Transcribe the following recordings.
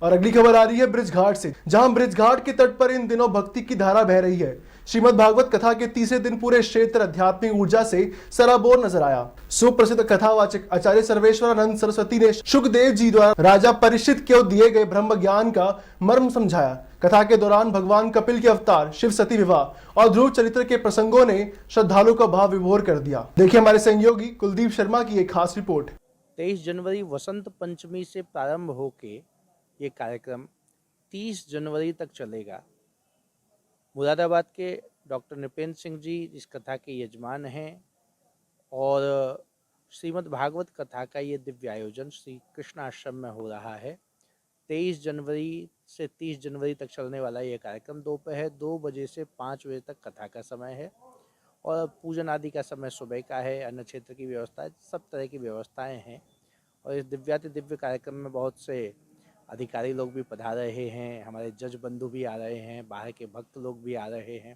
और अगली खबर आ रही है ब्रिज घाट से, जहां ब्रिज घाट के तट पर इन दिनों भक्ति की धारा बह रही है। श्रीमद् भागवत कथा के तीसरे दिन पूरे क्षेत्र आध्यात्मिक ऊर्जा से सराबोर नजर आया। सुप्रसिद्ध कथावाचक आचार्य सर्वेश्वरानंद सरस्वती ने शुकदेव जी द्वारा राजा परीक्षित को दिए गए ब्रह्म ज्ञान का मर्म समझाया। कथा के दौरान भगवान कपिल के अवतार, शिव सती विवाह और ध्रुव चरित्र के प्रसंगों ने श्रद्धालु का भाव विभोर कर दिया। देखिए हमारे सहयोगी कुलदीप शर्मा की एक खास रिपोर्ट। 23 जनवरी वसंत पंचमी से प्रारंभ होके ये कार्यक्रम 30 जनवरी तक चलेगा। मुरादाबाद के डॉक्टर नृपेंद्र सिंह जी इस कथा के यजमान हैं और श्रीमद् भागवत कथा का ये दिव्य आयोजन श्री कृष्ण आश्रम में हो रहा है। 23 जनवरी से 30 जनवरी तक चलने वाला ये कार्यक्रम दोपहर 2 बजे से 5 बजे तक कथा का समय है और पूजन आदि का समय सुबह का है। अन्न क्षेत्र की व्यवस्था, सब तरह की व्यवस्थाएं हैं और इस दिव्याति दिव्य कार्यक्रम में बहुत से अधिकारी लोग भी पधार रहे हैं, हमारे जज बंधु भी आ रहे हैं, बाहर के भक्त लोग भी आ रहे हैं,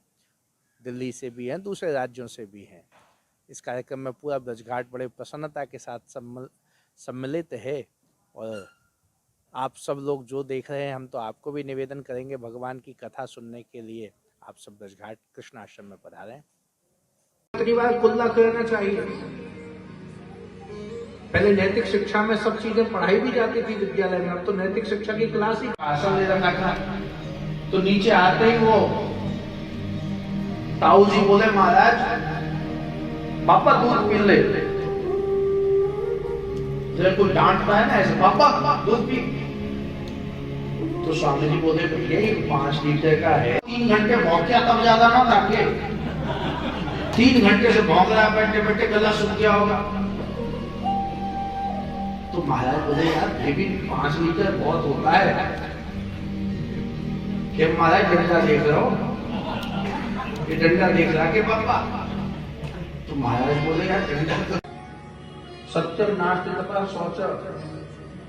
दिल्ली से भी हैं, दूसरे राज्यों से भी हैं। इस कार्यक्रम में पूरा ब्रजघाट बड़े प्रसन्नता के साथ सम्मिलित है और आप सब लोग जो देख रहे हैं, हम तो आपको भी निवेदन करेंगे भगवान की कथा सुनने के लिए आप सब ब्रजघाट कृष्ण आश्रम में पधारें। कितनी बार खुला करना चाहिए। पहले नैतिक शिक्षा में सब चीजें पढ़ाई भी जाती थी विद्यालय में, अब तो नैतिक शिक्षा की क्लास ही आसन ले रखा था। तो नीचे आते ही वो ताऊ जी बोले, महाराज पापा दूध पी ले। जब कोई डांटता है ना ऐसे, पापा दूध पी। तो स्वामी जी बोले, भैया ये 5 लीटर का है, 3 घंटे भौंकिया तब ज्यादा ना ताकि 3 घंटे से भौंक रहा, बैठे बैठे गला सूख गया होगा। तो महाराज बोले, यार ये भी 5 लीटर बहुत होता है। कि महाराज डंडा देख रहा हो, ये डंडा देख रहा के पापा। तो महाराज बोले, यार डंडा सत्यम नास्ति तथा शौच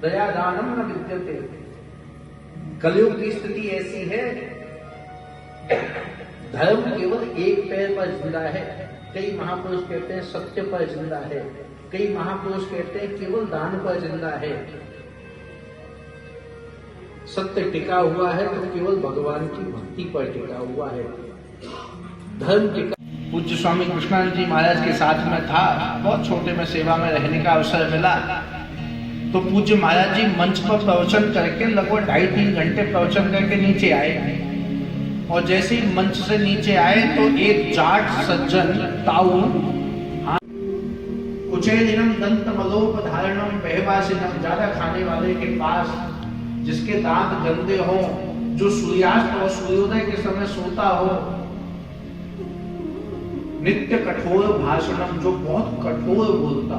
दया दानम न विद्यते। कलयुग की स्थिति ऐसी है, धर्म केवल एक पैर पर जिंदा है। कई महापुरुष कहते हैं सत्य पर जिंदा है, कई महापुरुष कहते हैं केवल दान पर जिंदा है। सत्य टिका हुआ है तो केवल भगवान की भक्ति पर टिका हुआ है। धर्म टिका। पूज्य स्वामी कृष्णानंद जी महाराज के साथ में था, बहुत छोटे में सेवा में रहने का अवसर मिला। तो पूज्य महाराज जी मंच पर प्रवचन करके लगभग 2.5-3 घंटे प्रवचन करके नीचे आए और जैसे ही मंच से नीचे आए तो एक जाट सज्जन ताऊ कुचेलिनम दंत मलोपधारणम बहवासिनम, ज्यादा खाने वाले के पास जिसके दांत गंदे हो, जो सूर्यास्त और सूर्योदय के समय सोता हो, नित्य कठोर भाषणम, जो बहुत कठोर बोलता